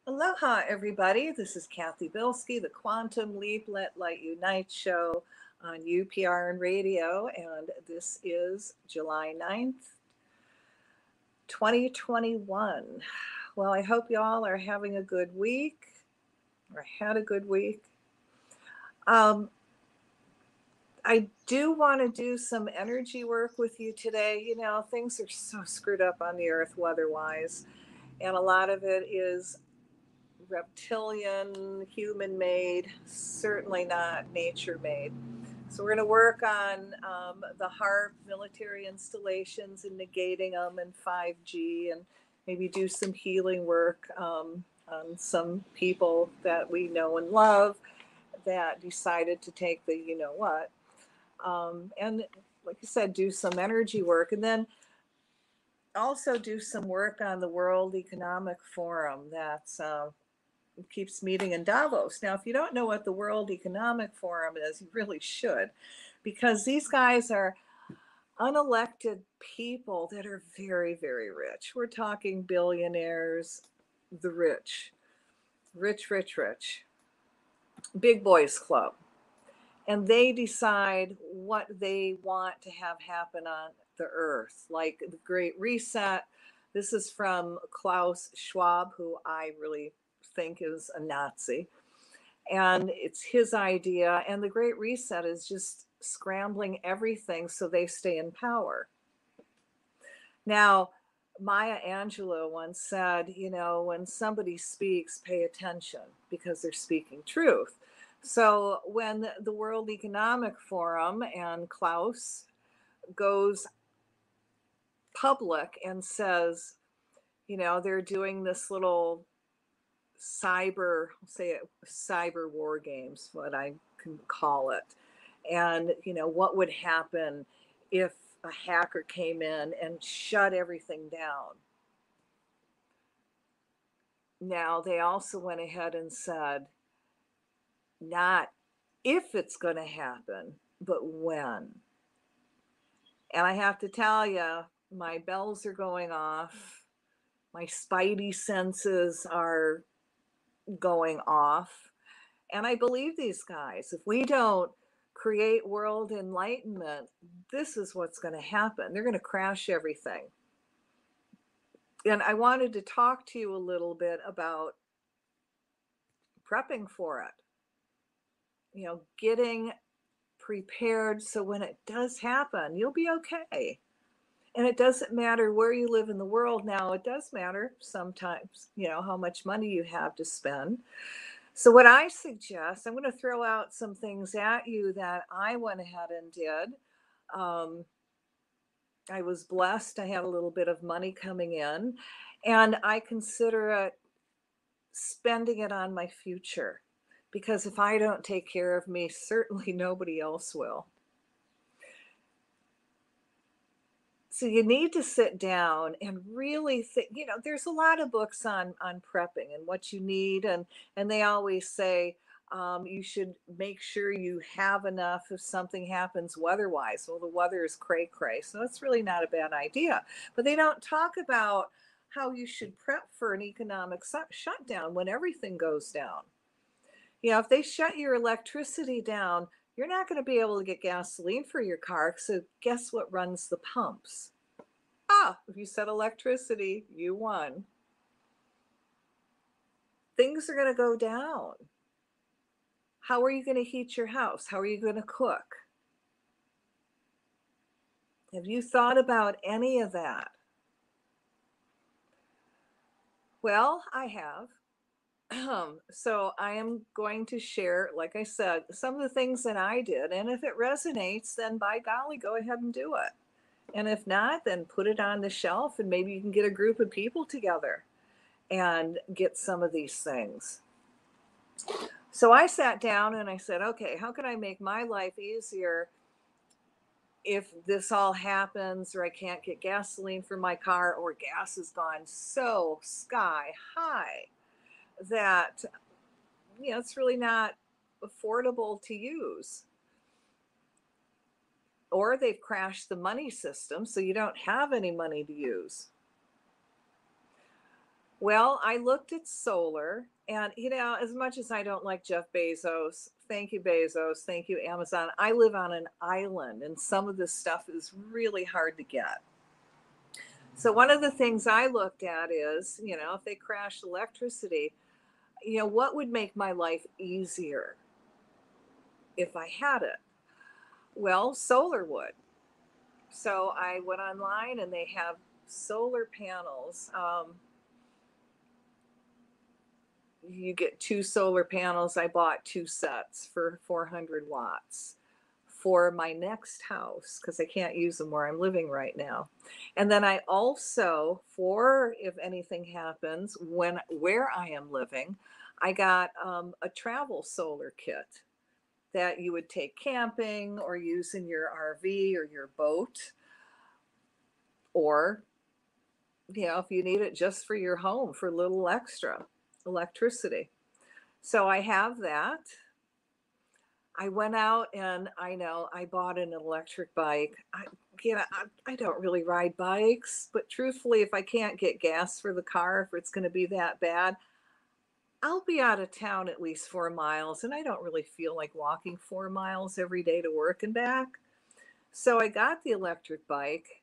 Aloha, everybody. This is Cathy Bilsky, the Quantum Leap Let Light Unite show on UPRN Radio, and this is July 9th, 2021. Well, I hope y'all are having a good week or had a good week. I do want to do some energy work with you today. You know, things are so screwed up on the earth weather-wise, and a lot of it is reptilian, human made, certainly not nature made. So we're going to work on the HAARP military installations and negating them and 5G, and maybe do some healing work on some people that we know and love that decided to take the you know what. And like I said, do some energy work, and then also do some work on the World Economic Forum that's keeps meeting in Davos. Now, if you don't know what the World Economic Forum is, you really should, because these guys are unelected people that are very, very rich. We're talking billionaires, the rich, rich, rich, rich, big boys club. And they decide what they want to have happen on the earth, like the Great Reset. This is from Klaus Schwab, who I really think is a Nazi, and it's his idea. And the Great Reset is just scrambling everything so they stay in power. Now, Maya Angelou once said, you know, when somebody speaks, pay attention because they're speaking truth. So when the World Economic Forum and Klaus goes public and says, you know, they're doing this little cyber war games, what I can call it. And, you know, what would happen if a hacker came in and shut everything down? Now, they also went ahead and said, not if it's going to happen, but when. And I have to tell you, my bells are going off. My spidey senses are going off. And I believe these guys. If we don't create world enlightenment, this is what's going to happen. They're going to crash everything. And I wanted to talk to you a little bit about prepping for it. You know, getting prepared so when it does happen, you'll be okay. And it doesn't matter where you live in the world. Now, it does matter sometimes, you know, how much money you have to spend. So what I suggest, I'm going to throw out some things at you that I went ahead and did. I was blessed. I had a little bit of money coming in, and I consider it spending it on my future, because if I don't take care of me, certainly nobody else will. So you need to sit down and really think. You know, there's a lot of books on prepping and what you need, and they always say you should make sure you have enough if something happens weather-wise. Well, the weather is cray-cray, so that's really not a bad idea. But they don't talk about how you should prep for an economic shutdown when everything goes down. You know, if they shut your electricity down, you're not going to be able to get gasoline for your car. So guess what runs the pumps? If you said electricity, you won. Things are going to go down. How are you going to heat your house? How are you going to cook? Have you thought about any of that? Well, I have. So I am going to share, like I said, some of the things that I did. And if it resonates, then by golly, go ahead and do it. And if not, then put it on the shelf, and maybe you can get a group of people together and get some of these things. So I sat down and I said, okay, how can I make my life easier if this all happens, or I can't get gasoline for my car, or gas has gone so sky high that, you know, it's really not affordable to use. Or they've crashed the money system, so you don't have any money to use. Well, I looked at solar, and as much as I don't like Jeff Bezos, thank you, Bezos, thank you, Amazon, I live on an island, and some of this stuff is really hard to get. So, one of the things I looked at is, if they crash electricity, what would make my life easier if I had it? Well, solar would. So, I went online and they have solar panels. You get two solar panels. I bought two sets for 400 watts for my next house because I can't use them where I'm living right now. And then I also, for if anything happens where I am living, I got a travel solar kit that you would take camping or use in your RV or your boat, or if you need it just for your home for a little extra electricity. So I have that. I went out and I bought an electric bike. I don't really ride bikes, but truthfully, if I can't get gas for the car, if it's going to be that bad, I'll be out of town at least 4 miles, and I don't really feel like walking 4 miles every day to work and back. So I got the electric bike.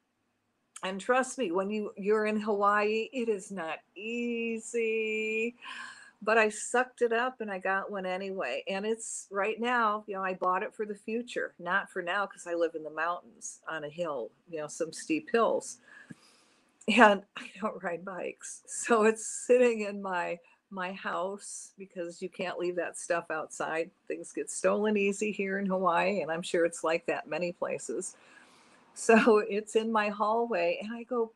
And trust me, when you're in Hawaii, it is not easy. But I sucked it up and I got one anyway. And it's right now, I bought it for the future, not for now because I live in the mountains on a hill, some steep hills. And I don't ride bikes. So it's sitting in my house because you can't leave that stuff outside. Things get stolen easy here in Hawaii, and I'm sure it's like that many places. So it's in my hallway and I go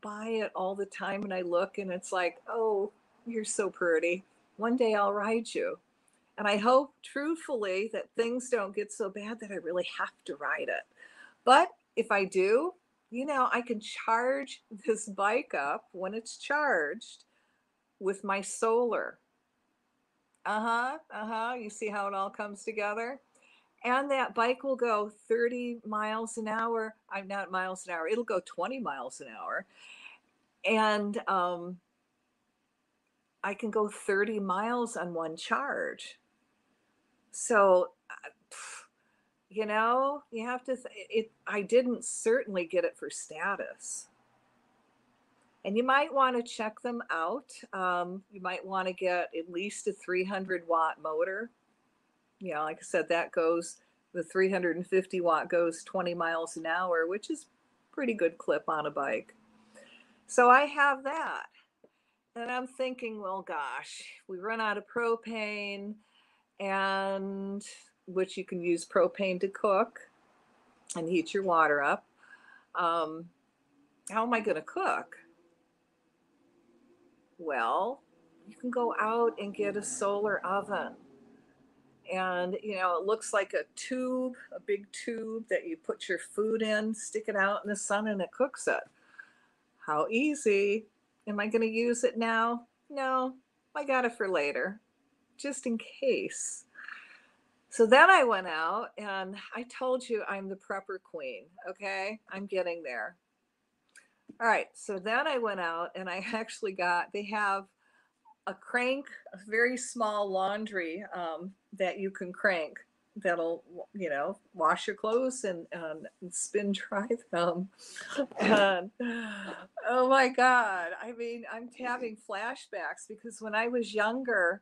by it all the time and I look and it's like, oh, you're so pretty. One day I'll ride you. And I hope truthfully that things don't get so bad that I really have to ride it. But if I do, I can charge this bike up when it's charged with my solar. Uh-huh. Uh-huh. You see how it all comes together? And that bike will go 30 miles an hour. I'm not miles an hour. It'll go 20 miles an hour. And I can go 30 miles on one charge. So, you have to, I didn't certainly get it for status. And you might want to check them out. You might want to get at least a 300-watt motor. Like I said, the 350-watt goes 20 miles an hour, which is pretty good clip on a bike. So I have that. And I'm thinking, well, gosh, we run out of propane, and which you can use propane to cook and heat your water up. How am I going to cook? Well, you can go out and get a solar oven. And, it looks like a big tube that you put your food in, stick it out in the sun, and it cooks it. How easy. Am I going to use it now? No, I got it for later, just in case. So then I went out and I told you I'm the prepper queen. Okay. I'm getting there. All right. So then I went out and I actually they have a crank, a very small laundry that you can crank that'll, wash your clothes and spin dry them. And oh my God. I mean, I'm having flashbacks because when I was younger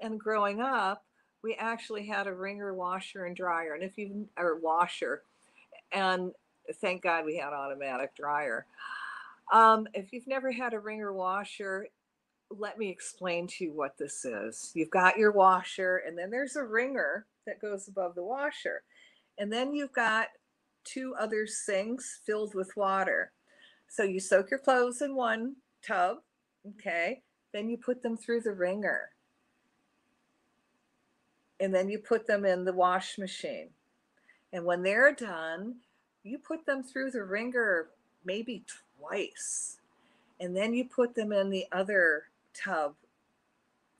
and growing up, we actually had a wringer washer and dryer. And or washer, and thank God we had automatic dryer. If you've never had a wringer washer, let me explain to you what this is. You've got your washer, and then there's a wringer that goes above the washer. And then you've got two other sinks filled with water. So you soak your clothes in one tub, okay? Then you put them through the wringer. And then you put them in the wash machine. And when they're done, you put them through the wringer maybe twice. And then you put them in the other tub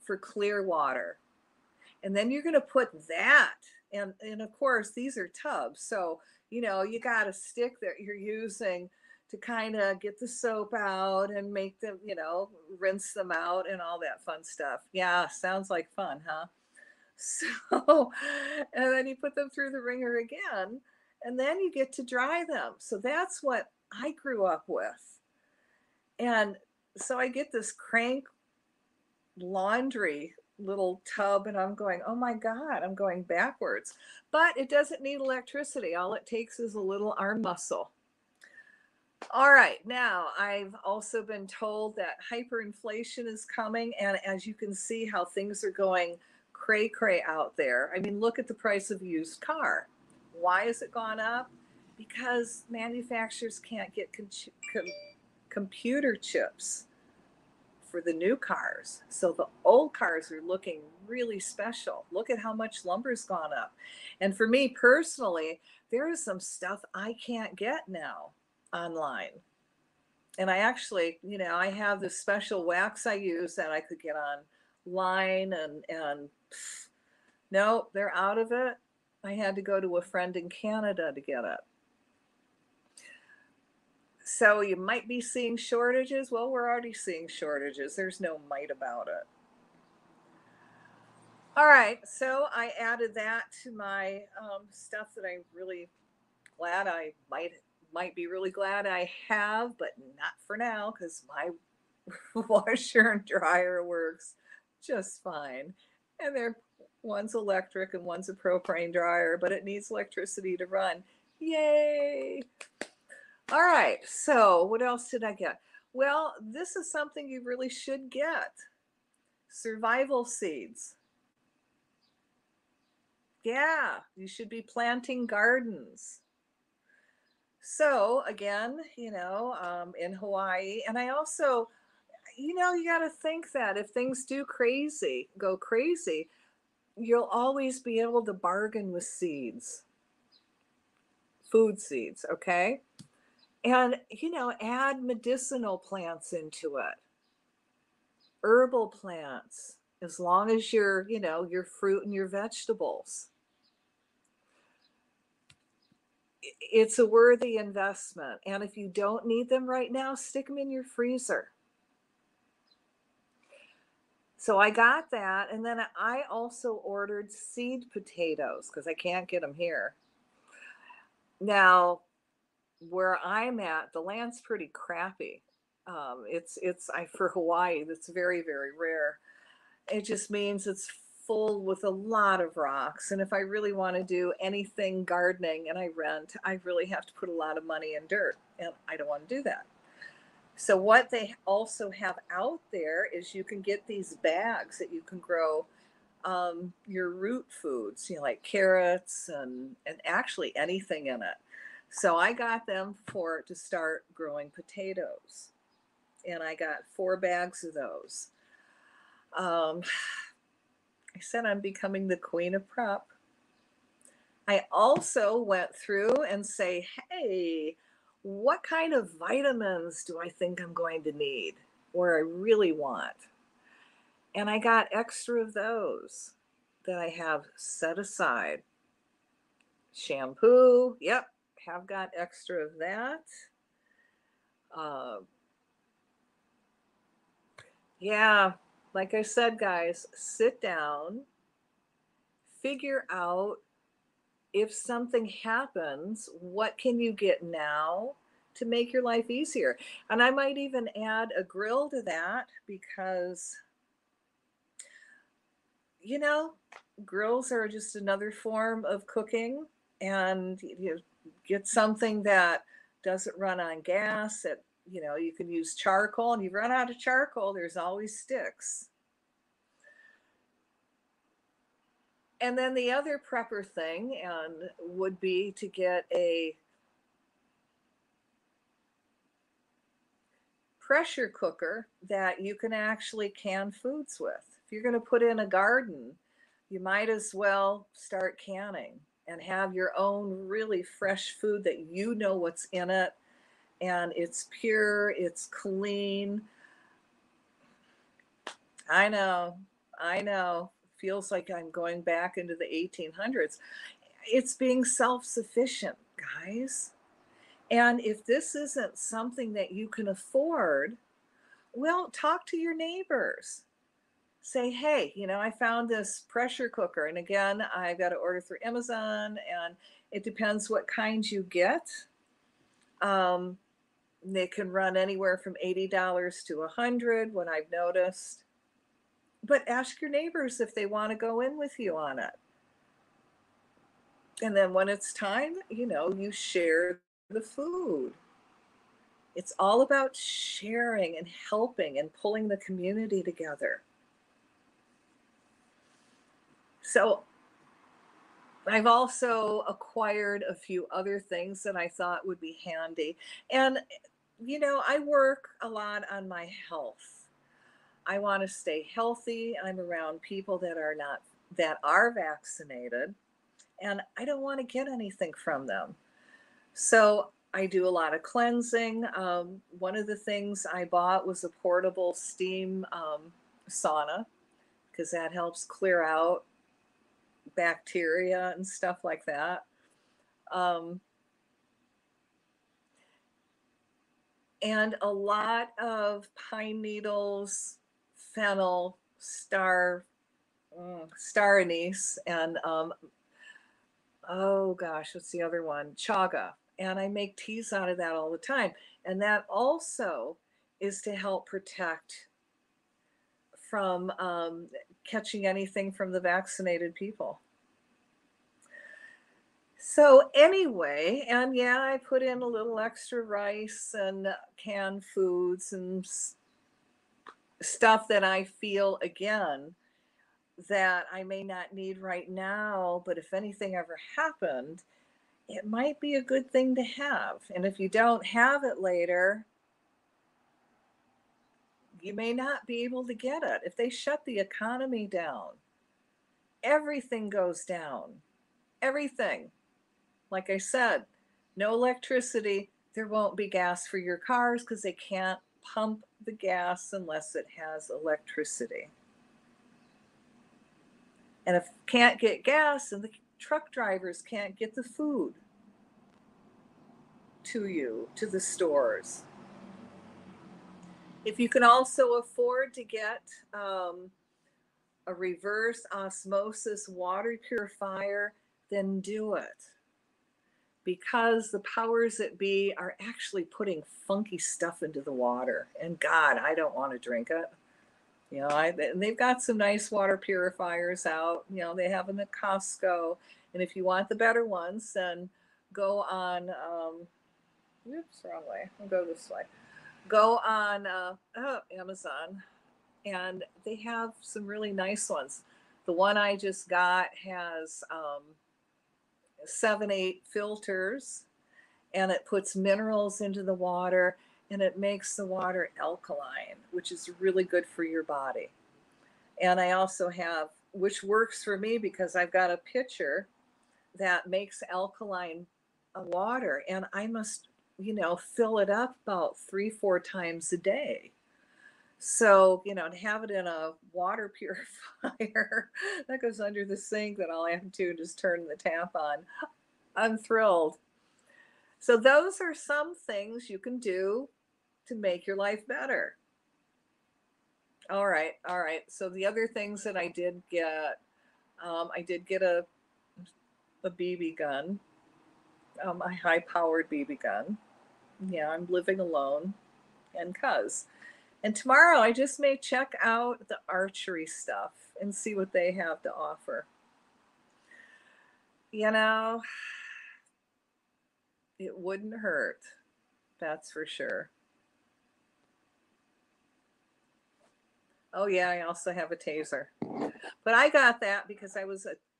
for clear water. And then you're going to put that, and of course, these are tubs. So, you got a stick that you're using to kind of get the soap out and make them, rinse them out and all that fun stuff. Yeah, sounds like fun, huh? So, and then you put them through the ringer again, and then you get to dry them. So that's what I grew up with. And so I get this crank laundry little tub, and I'm going, oh my God, I'm going backwards. But it doesn't need electricity. All it takes is a little arm muscle. All right, now I've also been told that hyperinflation is coming, and as you can see how things are going cray out there. I mean, look at the price of a used car. Why has it gone up? Because manufacturers can't get computer chips for the new cars. So the old cars are looking really special. Look at how much lumber's gone up. And for me personally, there is some stuff I can't get now online. And I actually, I have this special wax I use that I could get online, and no, they're out of it. I had to go to a friend in Canada to get it. So you might be seeing shortages. Well, we're already seeing shortages. There's no might about it. All right, so I added that to my stuff that I'm really glad I might be really glad I have, but not for now, because my washer and dryer works just fine. And one's electric and one's a propane dryer, but it needs electricity to run. Yay! All right, so what else did I get? Well, this is something you really should get. Survival seeds. Yeah, you should be planting gardens. So again, in Hawaii, and I also, you got to think that if things go crazy, you'll always be able to bargain with seeds, food seeds, okay? And, add medicinal plants into it, herbal plants, as long as your fruit and your vegetables. It's a worthy investment. And if you don't need them right now, stick them in your freezer. So I got that. And then I also ordered seed potatoes because I can't get them here. Now, where I'm at, the land's pretty crappy. For Hawaii, that's very, very rare. It just means it's full with a lot of rocks. And if I really want to do anything gardening and I rent, I really have to put a lot of money in dirt. And I don't want to do that. So what they also have out there is you can get these bags that you can grow your root foods, like carrots and actually anything in it. So I got them to start growing potatoes. And I got 4 bags of those. I said I'm becoming the queen of prep. I also went through and say, hey, what kind of vitamins do I think I'm going to need or I really want? And I got extra of those that I have set aside. Shampoo, yep, have got extra of that. Yeah, like I said, guys, sit down, figure out if something happens, what can you get now to make your life easier? And I might even add a grill to that because, grills are just another form of cooking, and you get something that doesn't run on gas. You can use charcoal, and you run out of charcoal, there's always sticks. And then the other prepper thing would be to get a pressure cooker that you can actually can foods with. If you're going to put in a garden, you might as well start canning and have your own really fresh food that you know what's in it, and it's pure, it's clean. I know. Feels like I'm going back into the 1800s. It's being self-sufficient, guys. And if this isn't something that you can afford, well, talk to your neighbors. Say, hey, I found this pressure cooker. And again, I got to order through Amazon, and it depends what kind you get. They can run anywhere from $80 to $100, what I've noticed. But ask your neighbors if they want to go in with you on it. And then when it's time, you share the food. It's all about sharing and helping and pulling the community together. So I've also acquired a few other things that I thought would be handy. And, I work a lot on my health. I want to stay healthy. I'm around people that are vaccinated, and I don't want to get anything from them. So I do a lot of cleansing. One of the things I bought was a portable steam sauna, because that helps clear out bacteria and stuff like that. And a lot of pine needles, fennel, star anise, and oh gosh, what's the other one? Chaga. And I make teas out of that all the time. And that also is to help protect from catching anything from the vaccinated people. So anyway, and yeah, I put in a little extra rice and canned foods and stuff that I feel, again, that I may not need right now, but if anything ever happened, it might be a good thing to have. And if you don't have it later, you may not be able to get it. If they shut the economy down, everything goes down. Everything. Like I said, no electricity, there won't be gas for your cars because they can't pump the gas unless it has electricity. And if can't get gas, and the truck drivers can't get the food to you, to the stores. If you can also afford to get a reverse osmosis water purifier, then do it. Because the powers that be are actually putting funky stuff into the water. And God, I don't want to drink it. They've got some nice water purifiers out. They have them at Costco. And if you want the better ones, then go on, oops, wrong way. I'll go this way. Go on Amazon, and they have some really nice ones. The one I just got has 7-8 filters, and it puts minerals into the water, and it makes the water alkaline, which is really good for your body. And I also have, which works for me because I've got a pitcher that makes alkaline water, and I must, fill it up about 3-4 times a day. So, to have it in a water purifier that goes under the sink that all I have to do is just turn the tap on, I'm thrilled. So those are some things you can do to make your life better. All right. So the other things that I did get a BB gun, a high-powered BB gun. Yeah, I'm living alone, and And tomorrow I just may check out the archery stuff and see what they have to offer. It wouldn't hurt. That's for sure. Oh yeah, I also have a taser. But I got that because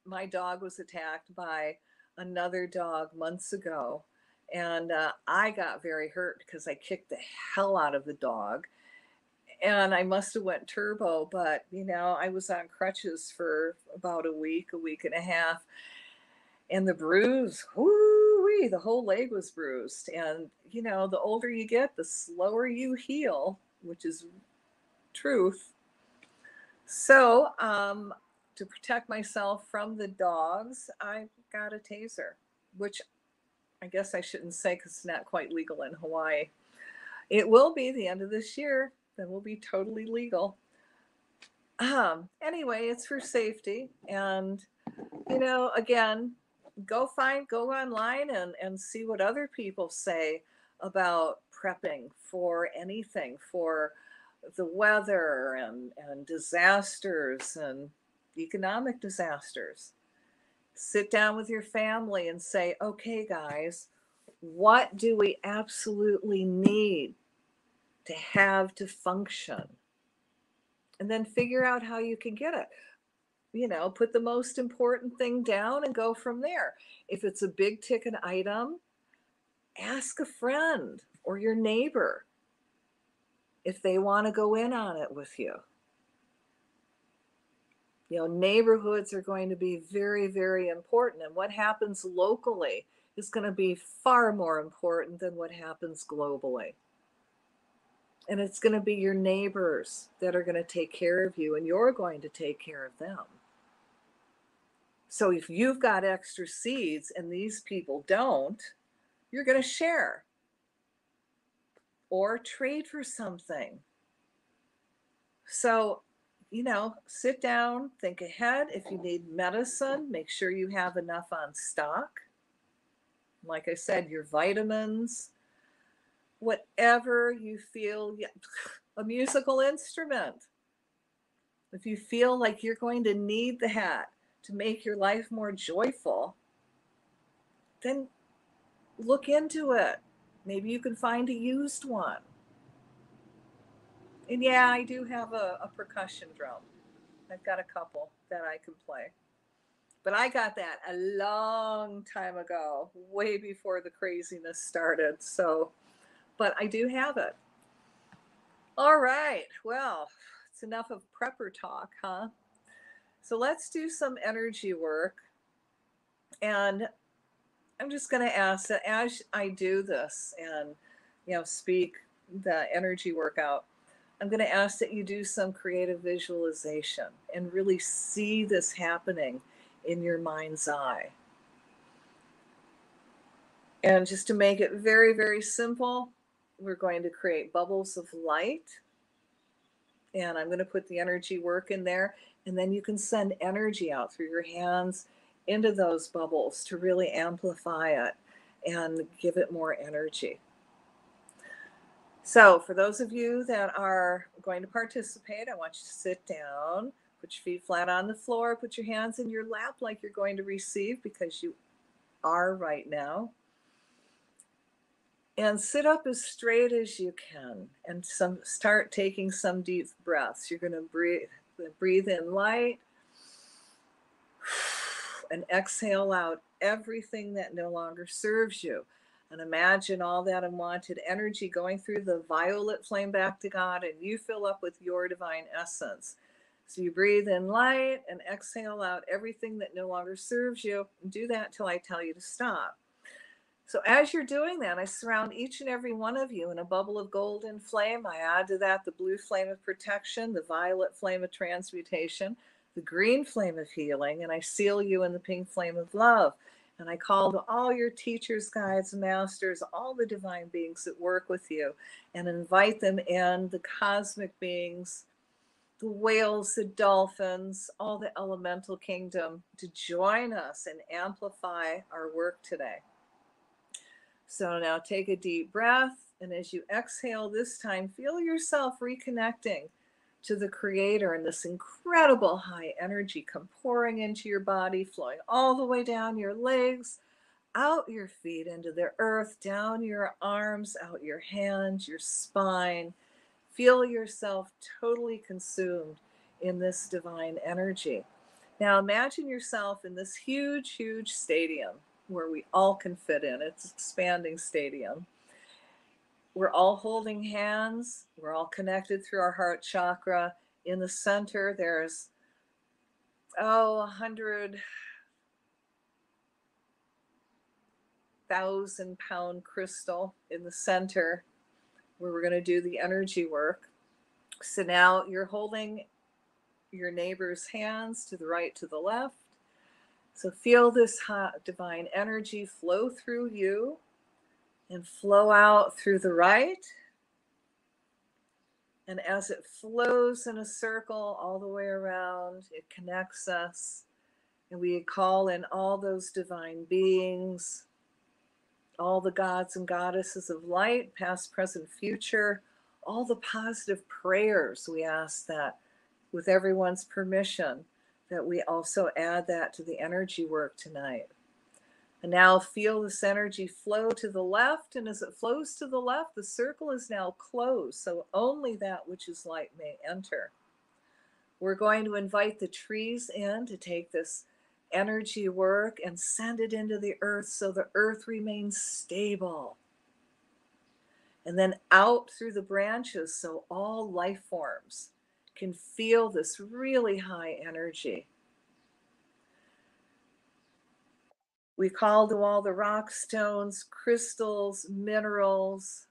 my dog was attacked by another dog months ago. And I got very hurt because I kicked the hell out of the dog. And I must have went turbo, but I was on crutches for about a week and a half. And the bruise, whoo-wee, the whole leg was bruised. And, the older you get, the slower you heal, which is truth. So, to protect myself from the dogs, I got a taser, which I guess I shouldn't say because it's not quite legal in Hawaii. It will be the end of this year. Then we'll be totally legal. Anyway, it's for safety. And, again, go online and see what other people say about prepping for anything, for the weather and disasters and economic disasters. Sit down with your family and say, okay, guys, what do we absolutely need to have to function? And then figure out how you can get it. Put the most important thing down and go from there. If it's a big ticket item, ask a friend or your neighbor if they want to go in on it with you. Neighborhoods are going to be very, very important. And what happens locally is going to be far more important than what happens globally. And it's going to be your neighbors that are going to take care of you, and you're going to take care of them. So if you've got extra seeds and these people don't, you're going to share or trade for something. So, sit down, think ahead. If you need medicine, make sure you have enough on stock. Like I said, your vitamins, whatever you feel, a musical instrument. If you feel like you're going to need that to make your life more joyful, then look into it. Maybe you can find a used one. And yeah, I do have a percussion drum. I've got a couple that I can play. But I got that a long time ago, way before the craziness started. But I do have it. All right. Well, it's enough of prepper talk, huh? So let's do some energy work. And I'm just going to ask that as I do this and, speak the energy workout, I'm going to ask that you do some creative visualization and really see this happening in your mind's eye. And just to make it very, very simple, we're going to create bubbles of light. And I'm going to put the energy work in there. And then you can send energy out through your hands into those bubbles to really amplify it and give it more energy. So for those of you that are going to participate, I want you to sit down, put your feet flat on the floor, put your hands in your lap like you're going to receive, because you are right now. And sit up as straight as you can and start taking some deep breaths. You're going to breathe in light and exhale out everything that no longer serves you. And imagine all that unwanted energy going through the violet flame back to God, and you fill up with your divine essence. So you breathe in light and exhale out everything that no longer serves you. And do that till I tell you to stop. So as you're doing that, I surround each and every one of you in a bubble of golden flame. I add to that the blue flame of protection, the violet flame of transmutation, the green flame of healing, and I seal you in the pink flame of love. And I call to all your teachers, guides, masters, all the divine beings that work with you, and invite them in, the cosmic beings, the whales, the dolphins, all the elemental kingdom, to join us and amplify our work today. So now take a deep breath, and as you exhale this time, feel yourself reconnecting to the Creator, and this incredible high energy come pouring into your body, flowing all the way down your legs, out your feet into the earth, down your arms, out your hands, your spine. Feel yourself totally consumed in this divine energy. Now imagine yourself in this huge, huge stadium where we all can fit in. It's an expanding stadium. We're all holding hands. We're all connected through our heart chakra. In the center, there's, 100,000-pound crystal in the center where we're going to do the energy work. So now you're holding your neighbor's hands to the right, to the left. So feel this hot divine energy flow through you and flow out through the right. And as it flows in a circle all the way around, it connects us. And we call in all those divine beings, all the gods and goddesses of light, past, present, future, all the positive prayers. We ask that with everyone's permission, that we also add that to the energy work tonight. And now feel this energy flow to the left. And as it flows to the left, the circle is now closed. So only that which is light may enter. We're going to invite the trees in to take this energy work and send it into the earth so the earth remains stable. And then out through the branches so all life forms can feel this really high energy. We call to all the rock stones, crystals, minerals,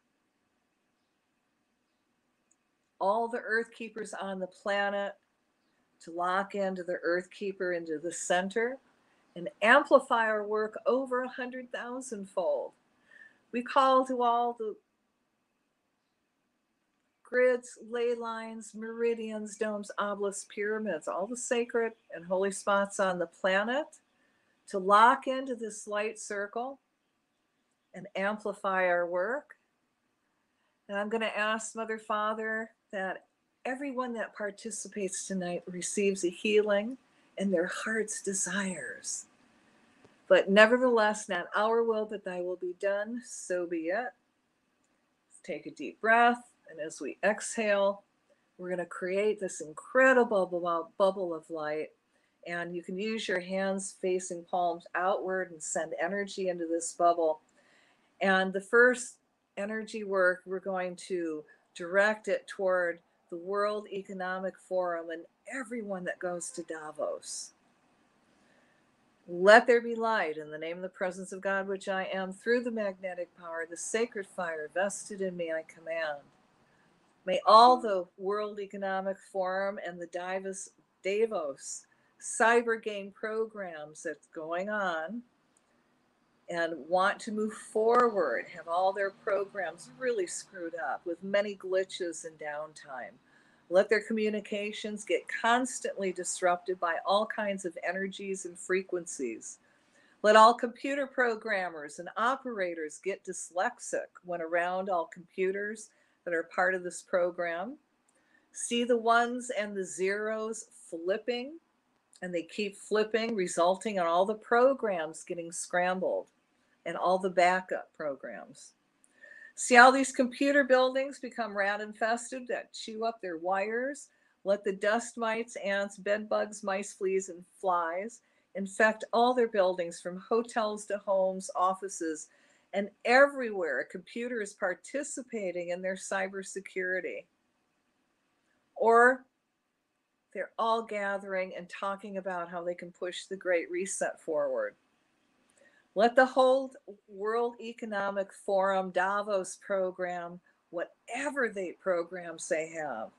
all the earth keepers on the planet to lock into the earth keeper into the center and amplify our work over 100,000-fold. We call to all the grids, ley lines, meridians, domes, obelisks, pyramids, all the sacred and holy spots on the planet to lock into this light circle and amplify our work. And I'm going to ask Mother, Father, that everyone that participates tonight receives a healing in their heart's desires. But nevertheless, not our will, but thy will be done, so be it. Let's take a deep breath. And as we exhale, we're going to create this incredible bubble of light. And you can use your hands facing palms outward and send energy into this bubble. And the first energy work, we're going to direct it toward the World Economic Forum and everyone that goes to Davos. Let there be light in the name of the presence of God, which I am, through the magnetic power, the sacred fire vested in me, I command. May all the World Economic Forum and the Davos cyber game programs that's going on and want to move forward have all their programs really screwed up with many glitches and downtime. Let their communications get constantly disrupted by all kinds of energies and frequencies. Let all computer programmers and operators get dyslexic when around all computers that are part of this program. See the ones and the zeros flipping, and they keep flipping, resulting in all the programs getting scrambled and all the backup programs. See how these computer buildings become rat infested that chew up their wires? Let the dust mites, ants, bed bugs, mice, fleas, and flies infect all their buildings, from hotels to homes, offices, and everywhere a computer is participating in their cybersecurity. Or they're all gathering and talking about how they can push the Great Reset forward. Let the whole World Economic Forum, Davos program, whatever they programs they have,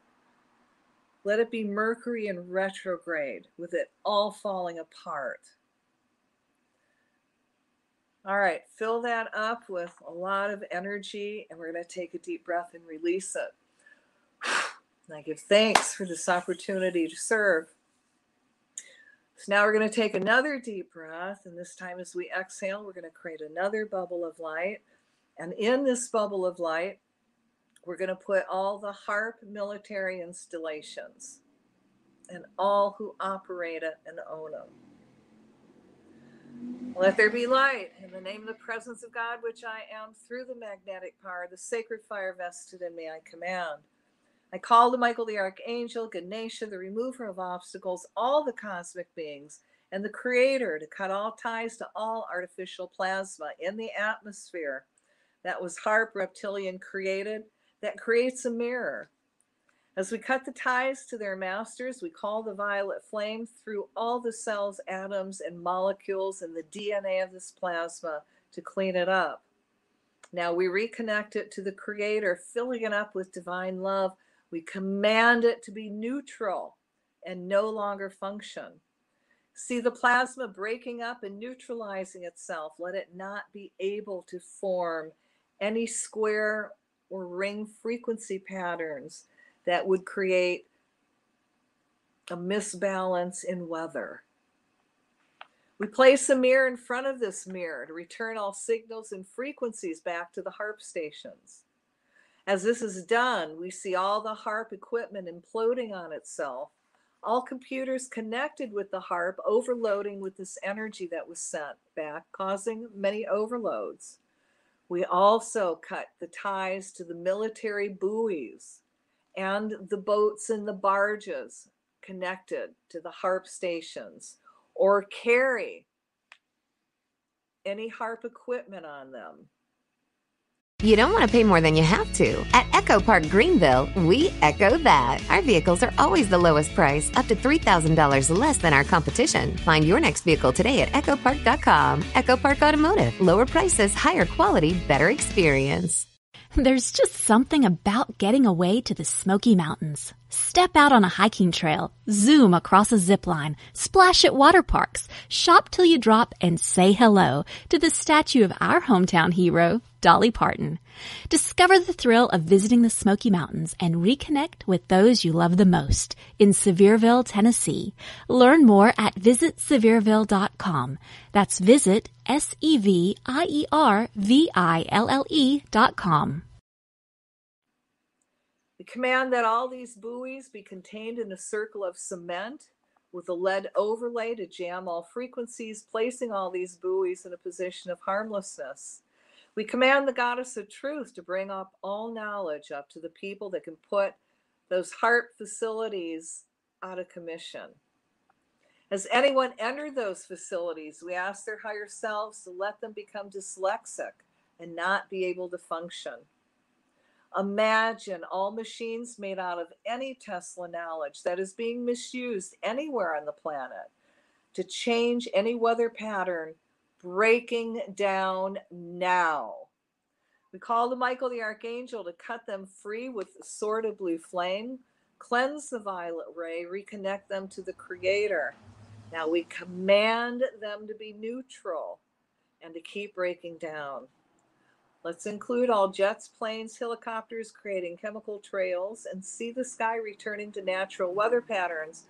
let it be Mercury in retrograde, with it all falling apart. All right, fill that up with a lot of energy, and we're going to take a deep breath and release it. And I give thanks for this opportunity to serve. So now we're going to take another deep breath, and this time as we exhale, we're going to create another bubble of light. And in this bubble of light, we're going to put all the HAARP military installations and all who operate it and own them. Let there be light in the name of the presence of God, which I am, through the magnetic power, the sacred fire vested in me, I command. I call to Michael the Archangel, Ganesha, the remover of obstacles, all the cosmic beings, and the Creator to cut all ties to all artificial plasma in the atmosphere that was HAARP reptilian created, that creates a mirror. As we cut the ties to their masters, we call the violet flame through all the cells, atoms, and molecules and the DNA of this plasma to clean it up. Now we reconnect it to the Creator, filling it up with divine love. We command it to be neutral and no longer function. See the plasma breaking up and neutralizing itself. Let it not be able to form any square or ring frequency patterns that would create a misbalance in weather. We place a mirror in front of this mirror to return all signals and frequencies back to the HAARP stations. As this is done, we see all the HAARP equipment imploding on itself, all computers connected with the HAARP overloading with this energy that was sent back, causing many overloads. We also cut the ties to the military buoys and the boats and the barges connected to the HAARP stations or carry any HAARP equipment on them. You don't want to pay more than you have to. At Echo Park Greenville, we echo that. Our vehicles are always the lowest price, up to $3,000 less than our competition. Find your next vehicle today at echopark.com. Echo Park Automotive. Lower prices, higher quality, better experience. There's just something about getting away to the Smoky Mountains. Step out on a hiking trail, zoom across a zip line, splash at water parks, shop till you drop, and say hello to the statue of our hometown hero, Dolly Parton. Discover the thrill of visiting the Smoky Mountains and reconnect with those you love the most in Sevierville, Tennessee. Learn more at visitsevierville.com. That's visit SEVIERVILLE.com. We command that all these buoys be contained in a circle of cement with a lead overlay to jam all frequencies, placing all these buoys in a position of harmlessness. We command the goddess of truth to bring up all knowledge up to the people that can put those HAARP facilities out of commission. As anyone entered those facilities, we ask their higher selves to let them become dyslexic and not be able to function. Imagine all machines made out of any Tesla knowledge that is being misused anywhere on the planet to change any weather pattern breaking down now. We call to Michael the Archangel to cut them free with the sword of blue flame, cleanse the violet ray, reconnect them to the Creator. Now we command them to be neutral and to keep breaking down. Let's include all jets, planes, helicopters creating chemical trails, and see the sky returning to natural weather patterns,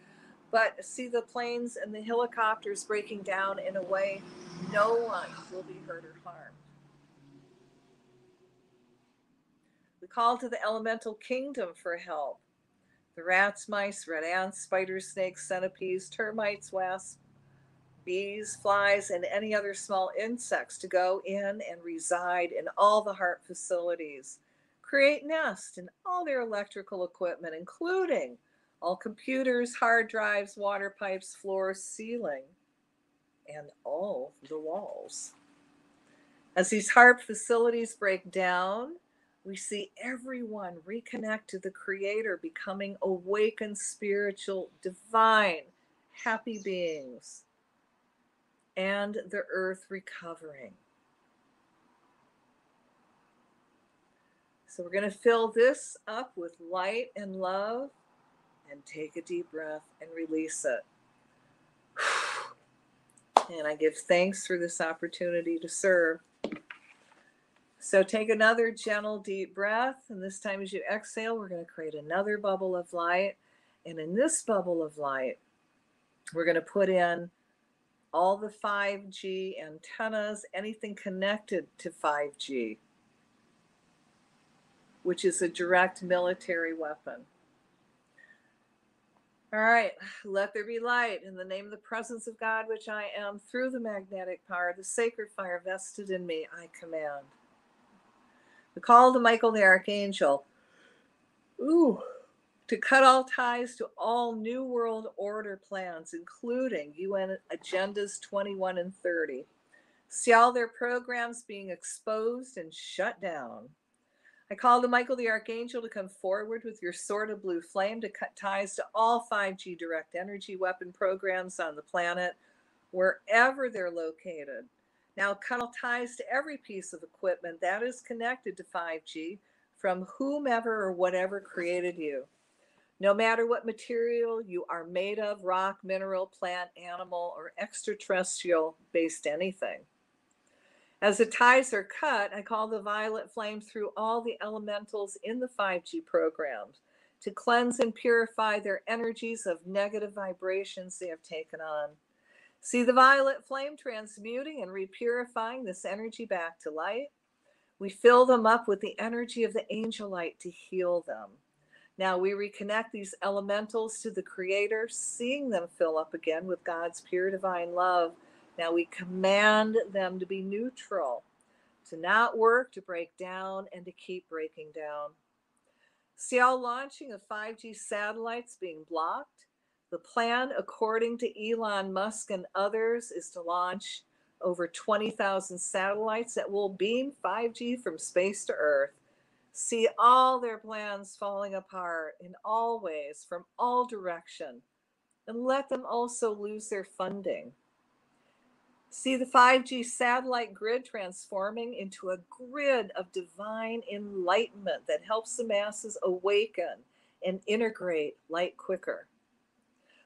but see the planes and the helicopters breaking down in a way no one will be hurt or harmed. We call to the elemental kingdom for help. The rats, mice, red ants, spiders, snakes, centipedes, termites, wasps, bees, flies, and any other small insects to go in and reside in all the HAARP facilities. Create nests in all their electrical equipment, including all computers, hard drives, water pipes, floors, ceiling, and all the walls. As these HAARP facilities break down, we see everyone reconnect to the Creator, becoming awakened, spiritual, divine, happy beings, and the earth recovering. So we're going to fill this up with light and love and take a deep breath and release it. And I give thanks for this opportunity to serve. So take another gentle deep breath, and this time as you exhale, we're going to create another bubble of light. And in this bubble of light, we're going to put in all the 5G antennas, anything connected to 5G, which is a direct military weapon. All right, let there be light in the name of the presence of God, which I am, through the magnetic power, the sacred fire vested in me, I command. We call to Michael the Archangel, to cut all ties to all New World Order plans, including UN Agendas 21 and 30. See all their programs being exposed and shut down. I call to Michael the Archangel to come forward with your sword of blue flame to cut ties to all 5G direct energy weapon programs on the planet, wherever they're located. Now cut all ties to every piece of equipment that is connected to 5G from whomever or whatever created you. No matter what material you are made of, rock, mineral, plant, animal, or extraterrestrial based anything. As the ties are cut, I call the violet flame through all the elementals in the 5G programs to cleanse and purify their energies of negative vibrations they have taken on. See the violet flame transmuting and repurifying this energy back to light. We fill them up with the energy of the angel light to heal them. Now we reconnect these elementals to the Creator, seeing them fill up again with God's pure divine love. Now we command them to be neutral, to not work, to break down, and to keep breaking down. See all launching of 5G satellites being blocked? The plan, according to Elon Musk and others, is to launch over 20,000 satellites that will beam 5G from space to Earth. See all their plans falling apart in all ways, from all direction, and let them also lose their funding. See the 5G satellite grid transforming into a grid of divine enlightenment that helps the masses awaken and integrate light quicker.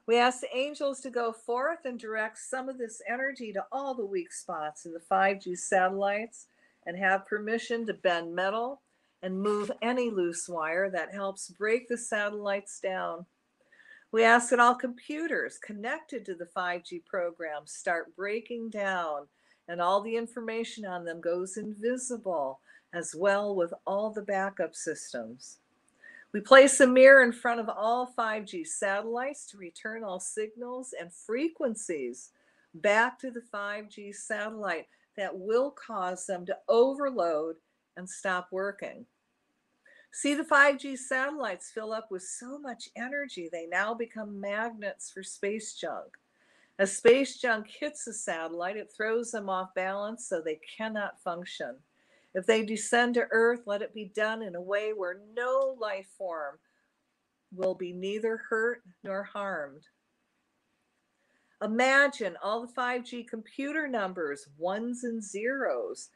We ask the angels to go forth and direct some of this energy to all the weak spots in the 5G satellites and have permission to bend metal and move any loose wire that helps break the satellites down. We ask that all computers connected to the 5G program start breaking down and all the information on them goes invisible, as well with all the backup systems. We place a mirror in front of all 5G satellites to return all signals and frequencies back to the 5G satellite that will cause them to overload and stop working. See the 5G satellites fill up with so much energy, they now become magnets for space junk. As space junk hits a satellite, it throws them off balance so they cannot function. If they descend to Earth, let it be done in a way where no life form will be neither hurt nor harmed. Imagine all the 5G computer numbers, ones and zeros,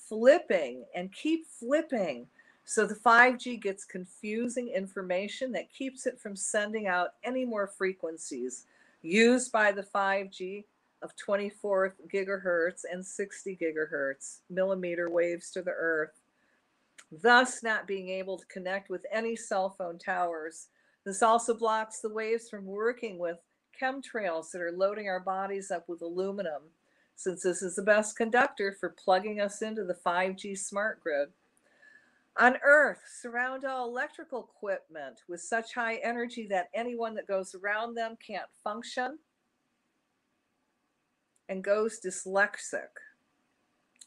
flipping and keep flipping. So the 5G gets confusing information that keeps it from sending out any more frequencies used by the 5G of 24 gigahertz and 60 gigahertz millimeter waves to the Earth, thus not being able to connect with any cell phone towers. This also blocks the waves from working with chemtrails that are loading our bodies up with aluminum, since this is the best conductor for plugging us into the 5G smart grid. On Earth, surround all electrical equipment with such high energy that anyone that goes around them can't function and goes dyslexic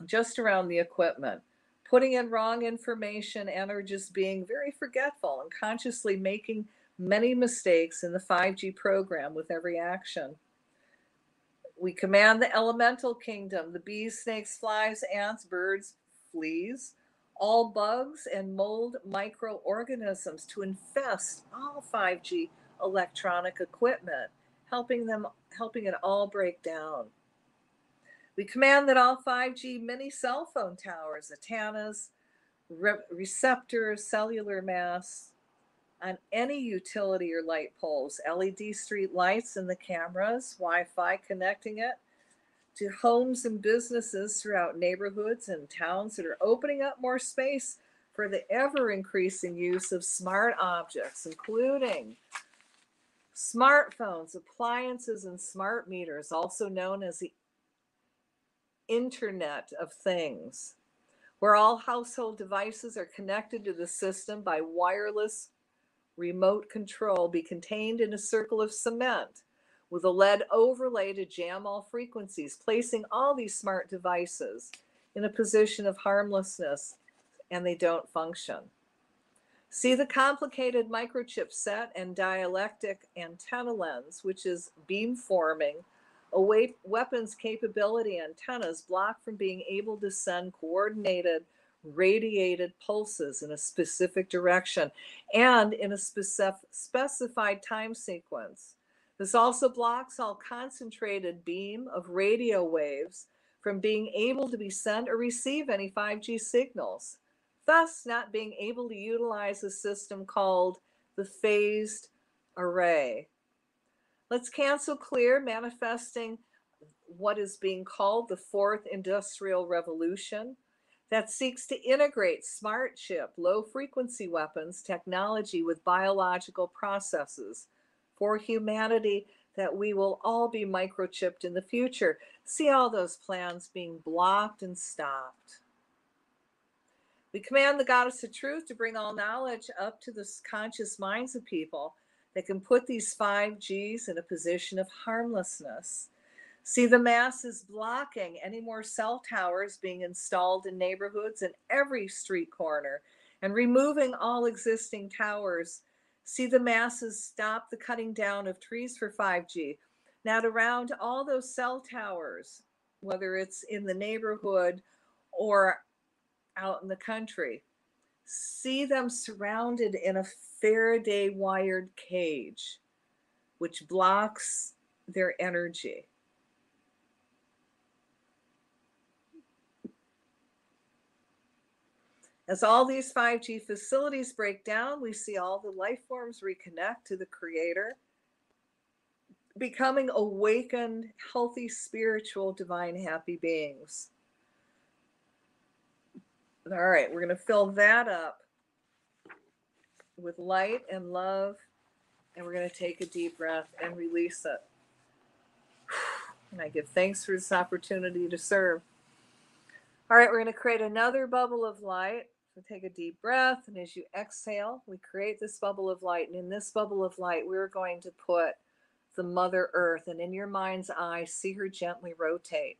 just around the equipment, putting in wrong information and or just being very forgetful and consciously making many mistakes in the 5G program with every action. We command the elemental kingdom, the bees, snakes, flies, ants, birds, fleas, all bugs and mold microorganisms to infest all 5G electronic equipment, helping it all break down. We command that all 5G mini cell phone towers, antennas, receptors, cellular masts on any utility or light poles, LED street lights and the cameras, Wi-Fi connecting it to homes and businesses throughout neighborhoods and towns that are opening up more space for the ever-increasing use of smart objects, including smartphones, appliances, and smart meters, also known as the Internet of Things, where all household devices are connected to the system by wireless remote control, be contained in a circle of cement with a lead overlay to jam all frequencies, placing all these smart devices in a position of harmlessness, and they don't function. See the complicated microchip set and dielectric antenna lens, which is beamforming, a weapons capability antennas blocked from being able to send coordinated radiated pulses in a specific direction and in a specified time sequence. This also blocks all concentrated beam of radio waves from being able to be sent or receive any 5G signals, thus not being able to utilize a system called the phased array. Let's cancel clear, manifesting what is being called the fourth industrial revolution that seeks to integrate smart chip, low frequency weapons technology with biological processes for humanity, that we will all be microchipped in the future. See all those plans being blocked and stopped. We command the goddess of truth to bring all knowledge up to the conscious minds of people that can put these 5Gs in a position of harmlessness. See the masses blocking any more cell towers being installed in neighborhoods and every street corner, and removing all existing towers. See the masses stop the cutting down of trees for 5G. Now to round all those cell towers, whether it's in the neighborhood or out in the country, see them surrounded in a Faraday wired cage, which blocks their energy. As all these 5G facilities break down, we see all the life forms reconnect to the Creator, becoming awakened, healthy, spiritual, divine, happy beings. All right, we're going to fill that up with light and love, and we're going to take a deep breath and release it. And I give thanks for this opportunity to serve. All right, we're going to create another bubble of light. So take a deep breath, and as you exhale, we create this bubble of light. And in this bubble of light, we're going to put the Mother Earth, and in your mind's eye, see her gently rotate.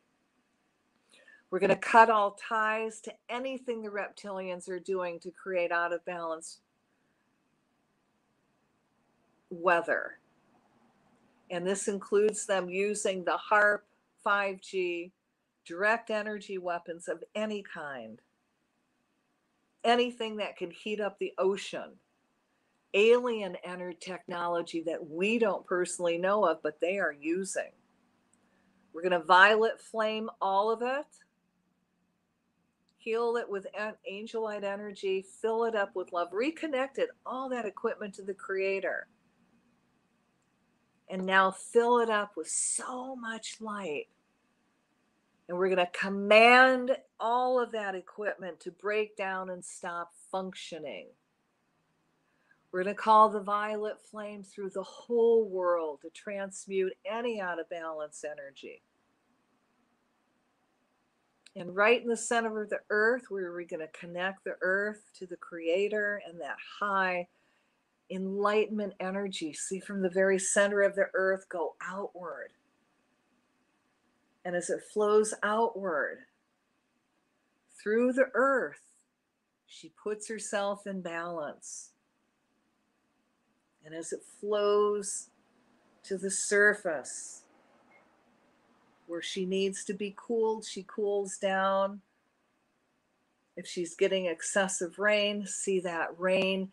We're going to cut all ties to anything the reptilians are doing to create out of balance weather. And this includes them using the HAARP, 5G, direct energy weapons of any kind. Anything that can heat up the ocean. Alien entered technology that we don't personally know of, but they are using. We're going to violet flame all of it. Heal it with angel light energy. Fill it up with love. Reconnect it, all that equipment, to the Creator. And now fill it up with so much light. And we're going to command all of that equipment to break down and stop functioning. We're going to call the violet flame through the whole world to transmute any out of balance energy. And right in the center of the earth, where we're going to connect the earth to the Creator and that high enlightenment energy. See, from the very center of the earth, go outward. And as it flows outward through the earth, she puts herself in balance. And as it flows to the surface, where she needs to be cooled, she cools down. If she's getting excessive rain, see that rain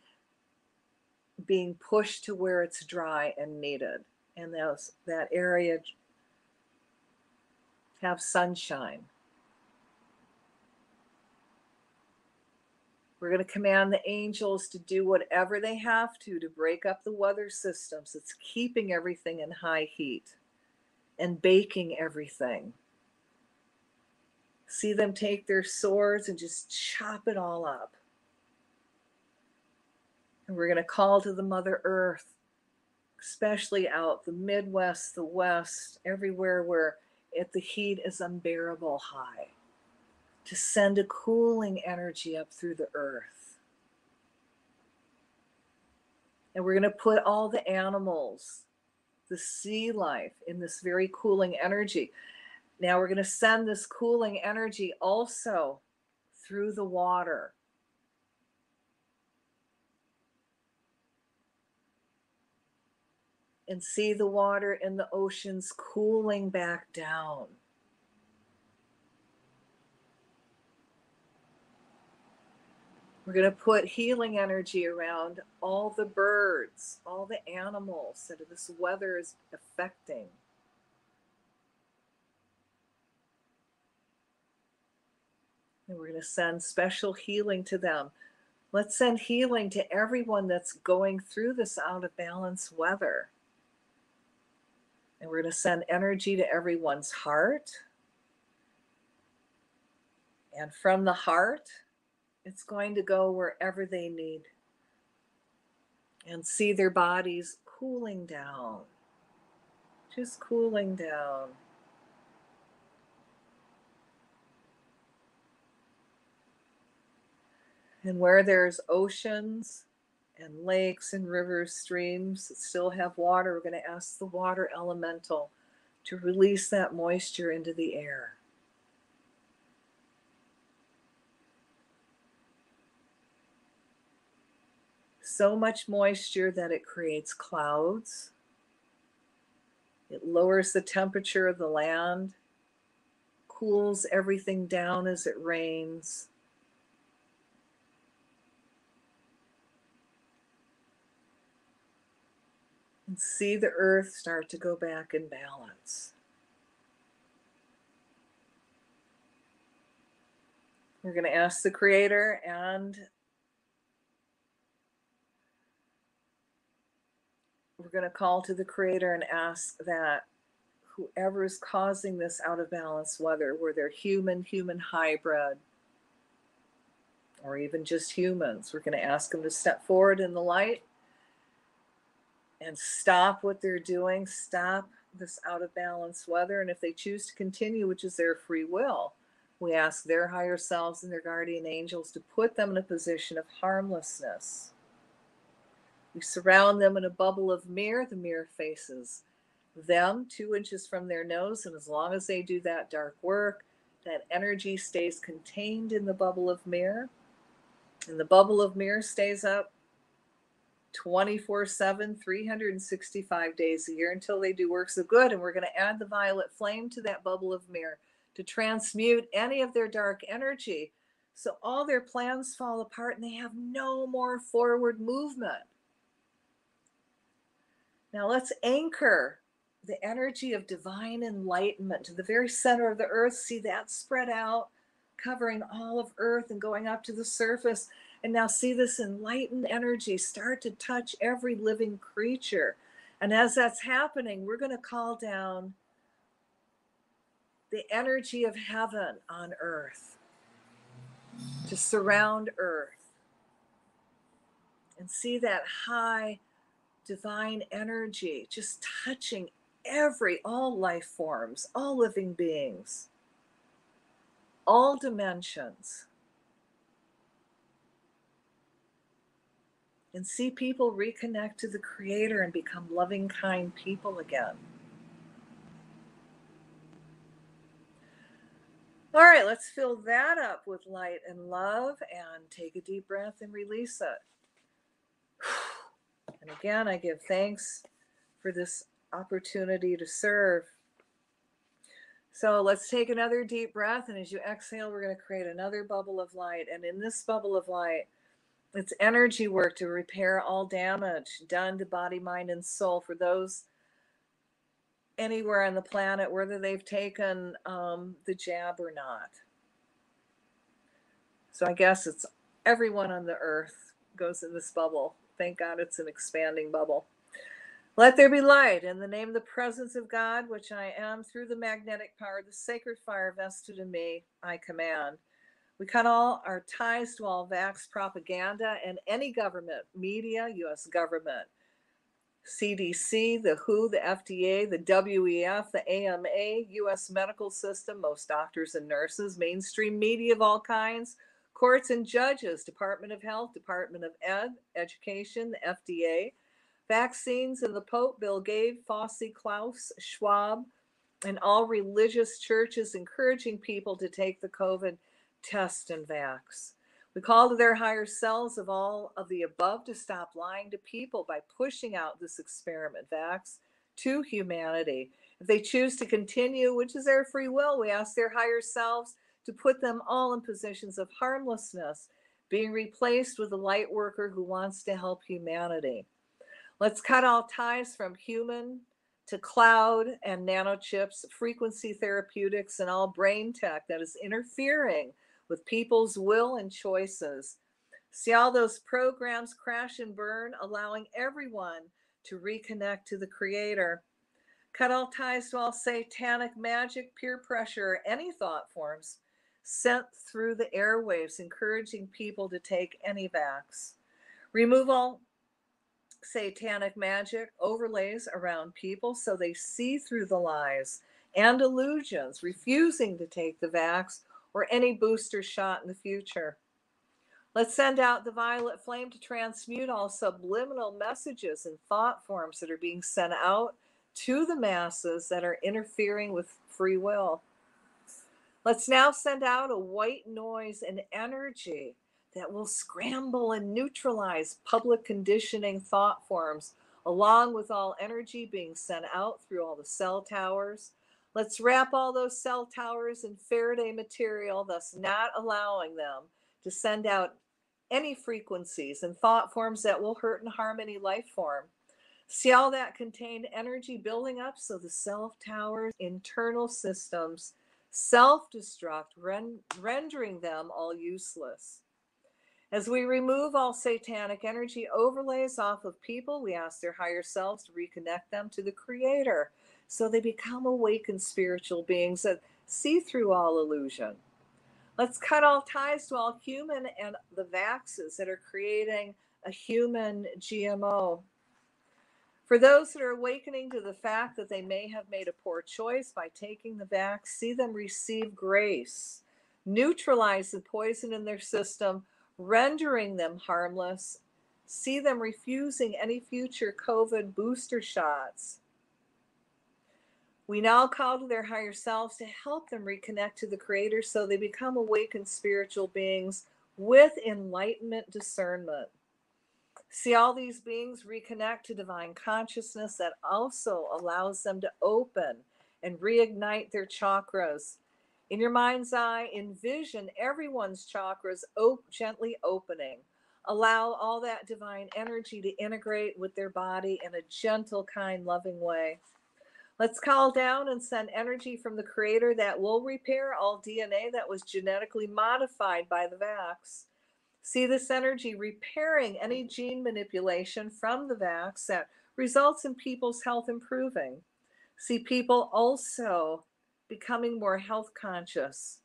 being pushed to where it's dry and needed. And that area have sunshine. We're going to command the angels to do whatever they have to break up the weather systems that's keeping everything in high heat and baking everything. See them take their swords and just chop it all up. And we're going to call to the Mother Earth, especially out the Midwest, the West, everywhere where the heat is unbearable high, to send a cooling energy up through the earth. And we're going to put all the animals, the sea life, in this very cooling energy. Now we're going to send this cooling energy also through the water. And see the water in the oceans cooling back down. We're going to put healing energy around all the birds, all the animals that this weather is affecting. And we're going to send special healing to them Let's send healing to everyone that's going through this out of balance weather. And we're going to send energy to everyone's heart. And from the heart, it's going to go wherever they need. And see their bodies cooling down. Just cooling down. And where there's oceans and lakes and rivers, streams that still have water, we're going to ask the water elemental to release that moisture into the air. So much moisture that it creates clouds. It lowers the temperature of the land, cools everything down as it rains. And see the earth start to go back in balance. We're going to ask the Creator, and we're going to call to the Creator and ask that whoever is causing this out of balance, whether they're human hybrid, or even just humans, we're going to ask them to step forward in the light and stop what they're doing, stop this out of balance weather. And if they choose to continue, which is their free will, we ask their higher selves and their guardian angels to put them in a position of harmlessness. We surround them in a bubble of mirror. The mirror faces them 2 inches from their nose. And as long as they do that dark work, that energy stays contained in the bubble of mirror. And the bubble of mirror stays up 24/7, 365 days a year until they do works of good. And we're going to add the violet flame to that bubble of mirror to transmute any of their dark energy. So all their plans fall apart and they have no more forward movement. Now let's anchor the energy of divine enlightenment to the very center of the earth. See that spread out, covering all of earth and going up to the surface. And now see this enlightened energy start to touch every living creature. And as that's happening, we're going to call down the energy of heaven on earth to surround earth. And see that high divine energy just touching all life forms, all living beings, all dimensions. And see people reconnect to the Creator and become loving, kind people again. All right, let's fill that up with light and love and take a deep breath and release it. And again, I give thanks for this opportunity to serve. So let's take another deep breath. And as you exhale, we're going to create another bubble of light. And in this bubble of light, it's energy work to repair all damage done to body, mind, and soul for those anywhere on the planet, whether they've taken the jab or not. So I guess it's everyone on the earth goes in this bubble. Thank God it's an expanding bubble. Let there be light in the name of the presence of God, which I am, through the magnetic power, the sacred fire vested in me, I command. We cut all our ties to all vax propaganda and any government, media, U.S. government, CDC, the WHO, the FDA, the WEF, the AMA, U.S. medical system, most doctors and nurses, mainstream media of all kinds, courts and judges, Department of Health, Department of Education, the FDA, vaccines, and the Pope, Bill Gates, Fauci, Klaus, Schwab, and all religious churches encouraging people to take the COVID test and vax. We call to their higher selves of all of the above to stop lying to people by pushing out this experiment vax to humanity. If they choose to continue, which is their free will, we ask their higher selves to put them all in positions of harmlessness, being replaced with a light worker who wants to help humanity. Let's cut all ties from human to cloud and nanochips, frequency therapeutics, and all brain tech that is interfering with people's will and choices. See all those programs crash and burn, allowing everyone to reconnect to the Creator. Cut all ties to all satanic magic, peer pressure, or any thought forms sent through the airwaves, encouraging people to take any vax. Remove all satanic magic overlays around people so they see through the lies and illusions, refusing to take the vax or any booster shot in the future. Let's send out the violet flame to transmute all subliminal messages and thought forms that are being sent out to the masses that are interfering with free will. Let's now send out a white noise and energy that will scramble and neutralize public conditioning thought forms, along with all energy being sent out through all the cell towers. Let's wrap all those cell towers in Faraday material, thus not allowing them to send out any frequencies and thought forms that will hurt and harm any life form. See all that contained energy building up so the cell towers, internal systems self-destruct, rendering them all useless. As we remove all satanic energy overlays off of people, we ask their higher selves to reconnect them to the Creator so they become awakened spiritual beings that see through all illusion. Let's cut all ties to all human and the vaxes that are creating a human GMO. For those that are awakening to the fact that they may have made a poor choice by taking the vax, see them receive grace, neutralize the poison in their system, rendering them harmless. See them refusing any future COVID booster shots. We now call to their higher selves to help them reconnect to the Creator so they become awakened spiritual beings with enlightenment discernment. See all these beings reconnect to divine consciousness that also allows them to open and reignite their chakras. In your mind's eye, envision everyone's chakras gently opening. Allow all that divine energy to integrate with their body in a gentle, kind, loving way. Let's call down and send energy from the Creator that will repair all DNA that was genetically modified by the vax. See this energy repairing any gene manipulation from the vax that results in people's health improving. See people also becoming more health conscious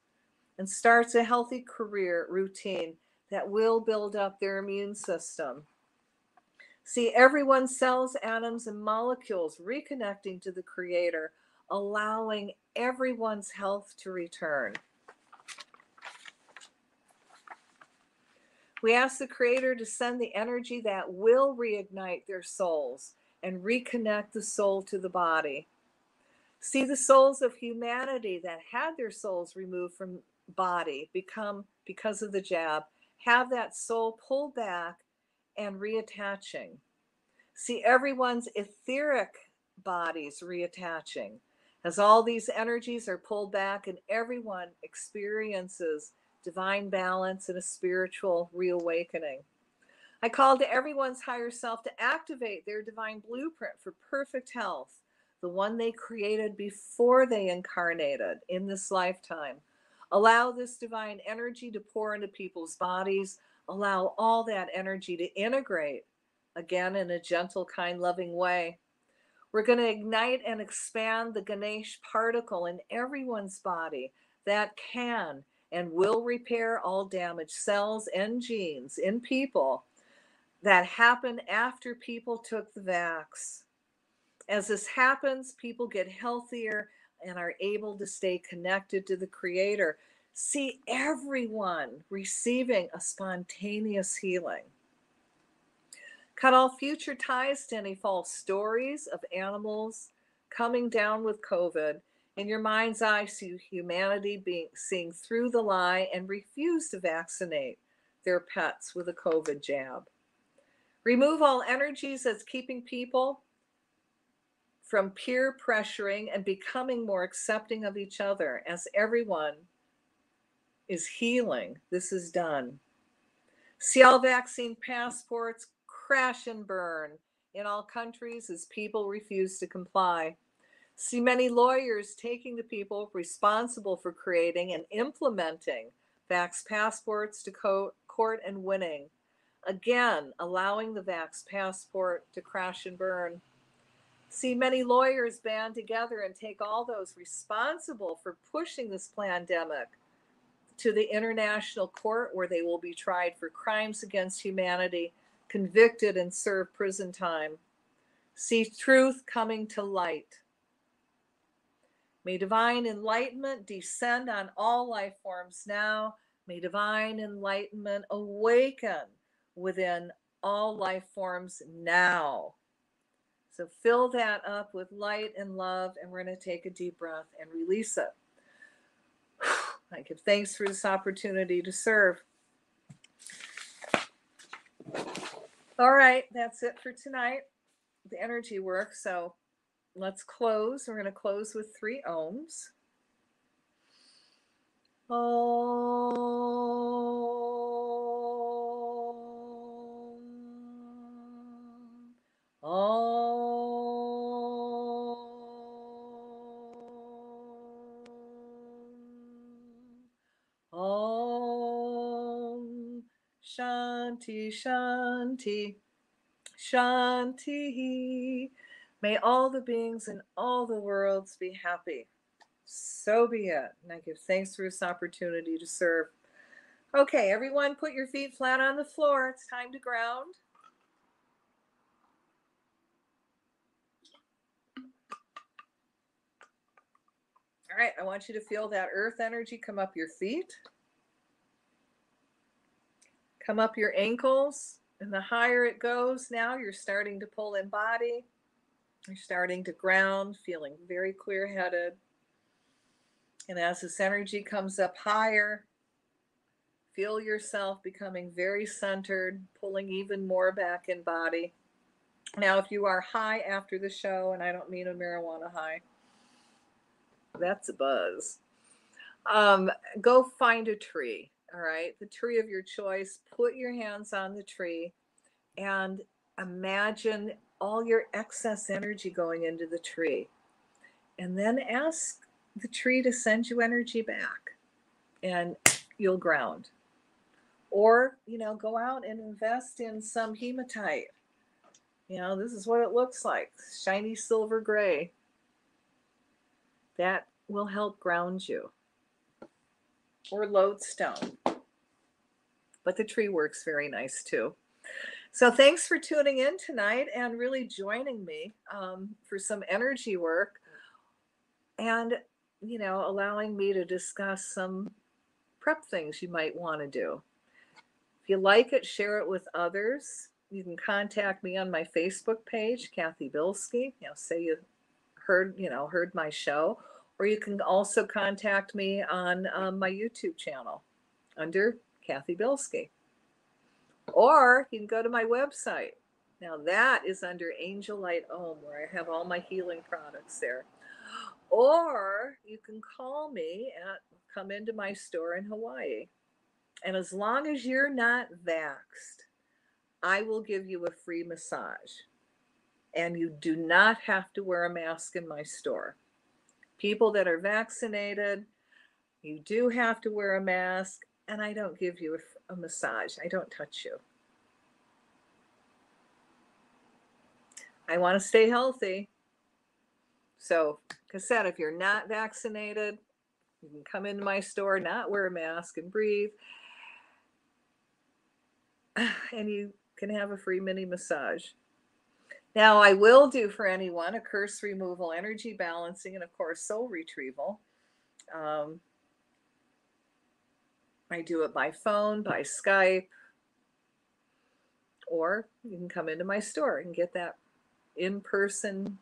and starts a healthy career routine that will build up their immune system. See everyone's cells, atoms, and molecules reconnecting to the Creator, allowing everyone's health to return. We ask the Creator to send the energy that will reignite their souls and reconnect the soul to the body. See the souls of humanity that had their souls removed from body because of the jab, have that soul pulled back and reattaching. See everyone's etheric bodies reattaching as all these energies are pulled back and everyone experiences divine balance and a spiritual reawakening. I call to everyone's higher self to activate their divine blueprint for perfect health, the one they created before they incarnated in this lifetime. Allow this divine energy to pour into people's bodies. Allow all that energy to integrate, again, in a gentle, kind, loving way. We're going to ignite and expand the Ganesh particle in everyone's body that can and will repair all damaged cells and genes in people that happened after people took the vax. As this happens, people get healthier and are able to stay connected to the Creator. See everyone receiving a spontaneous healing. Cut all future ties to any false stories of animals coming down with COVID. In your mind's eye, see humanity seeing through the lie and refuse to vaccinate their pets with a COVID jab. Remove all energies that's keeping people from peer pressuring and becoming more accepting of each other. As everyone is healing, this is done. See all vaccine passports crash and burn in all countries as people refuse to comply. See many lawyers taking the people responsible for creating and implementing vax passports to court and winning. Again, allowing the vax passport to crash and burn. See many lawyers band together and take all those responsible for pushing this pandemic to the international court, where they will be tried for crimes against humanity, convicted, and serve prison time. See truth coming to light. May divine enlightenment descend on all life forms now. May divine enlightenment awaken within all life forms now. So fill that up with light and love, and we're going to take a deep breath and release it. I give thanks for this opportunity to serve. All right, that's it for tonight, the energy work. So let's close. We're going to close with 3 ohms. Om. Om. Om. Shanti, Shanti, Shanti. May all the beings in all the worlds be happy. So be it. And I give thanks for this opportunity to serve. Okay, everyone, put your feet flat on the floor. It's time to ground. All right, I want you to feel that earth energy come up your feet, come up your ankles, and the higher it goes, now you're starting to pull in body. You're starting to ground, feeling very clear-headed. And as this energy comes up higher, feel yourself becoming very centered, pulling even more back in body. Now, if you are high after the show, and I don't mean a marijuana high, that's a buzz, go find a tree, all right? The tree of your choice. Put your hands on the tree and imagine all your excess energy going into the tree. And then ask the tree to send you energy back, and you'll ground. Or, go out and invest in some hematite. This is what it looks like, shiny silver gray. That will help ground you. Or lodestone. But the tree works very nice too. So thanks for tuning in tonight and really joining me for some energy work, and, allowing me to discuss some prep things you might want to do. If you like it, share it with others. You can contact me on my Facebook page, Cathy Bilsky. Say you heard my show, or you can also contact me on my YouTube channel under Cathy Bilsky. Or you can go to my website. Now that is under Angel Light Om, where I have all my healing products there. Or you can call me come into my store in Hawaii. And as long as you're not vaxxed, I will give you a free massage. And you do not have to wear a mask in my store. People that are vaccinated, you do have to wear a mask, and I don't give you a massage. I don't touch you. I want to stay healthy. So, like I said, if you're not vaccinated, you can come into my store, not wear a mask, and breathe. And you can have a free mini massage. Now, I will do for anyone a curse removal, energy balancing, and of course, soul retrieval. I do it by phone, by Skype, or you can come into my store and get that in-person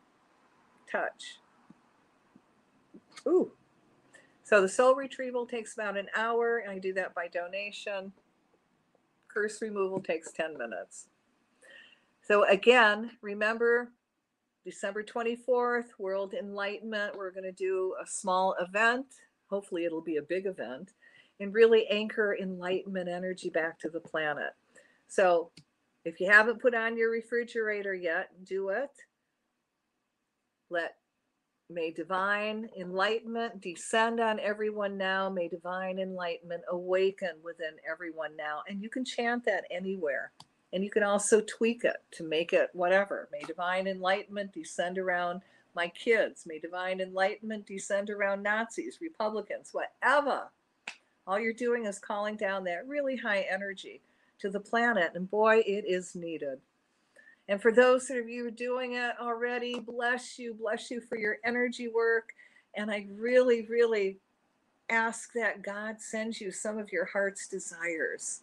touch. Ooh. So the soul retrieval takes about an hour, and I do that by donation. Curse removal takes 10 minutes. So again, remember, December 24th, World Enlightenment. We're going to do a small event. Hopefully it'll be a big event, and really anchor enlightenment energy back to the planet. So if you haven't put on your refrigerator yet, do it. Let May divine enlightenment descend on everyone now. May divine enlightenment awaken within everyone now. And you can chant that anywhere. And you can also tweak it to make it whatever. May divine enlightenment descend around my kids. May divine enlightenment descend around Nazis, Republicans, whatever. All you're doing is calling down that really high energy to the planet. And boy, it is needed. And for those of you doing it already, bless you for your energy work. And I really, really ask that God sends you some of your heart's desires.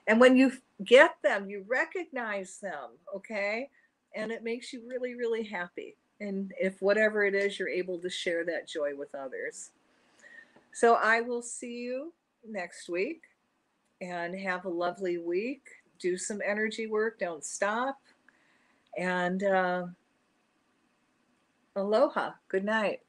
And when you get them, you recognize them, okay? And it makes you really, really happy. And if whatever it is, you're able to share that joy with others. So I will see you next week, and have a lovely week. Do some energy work. Don't stop. And aloha. Good night.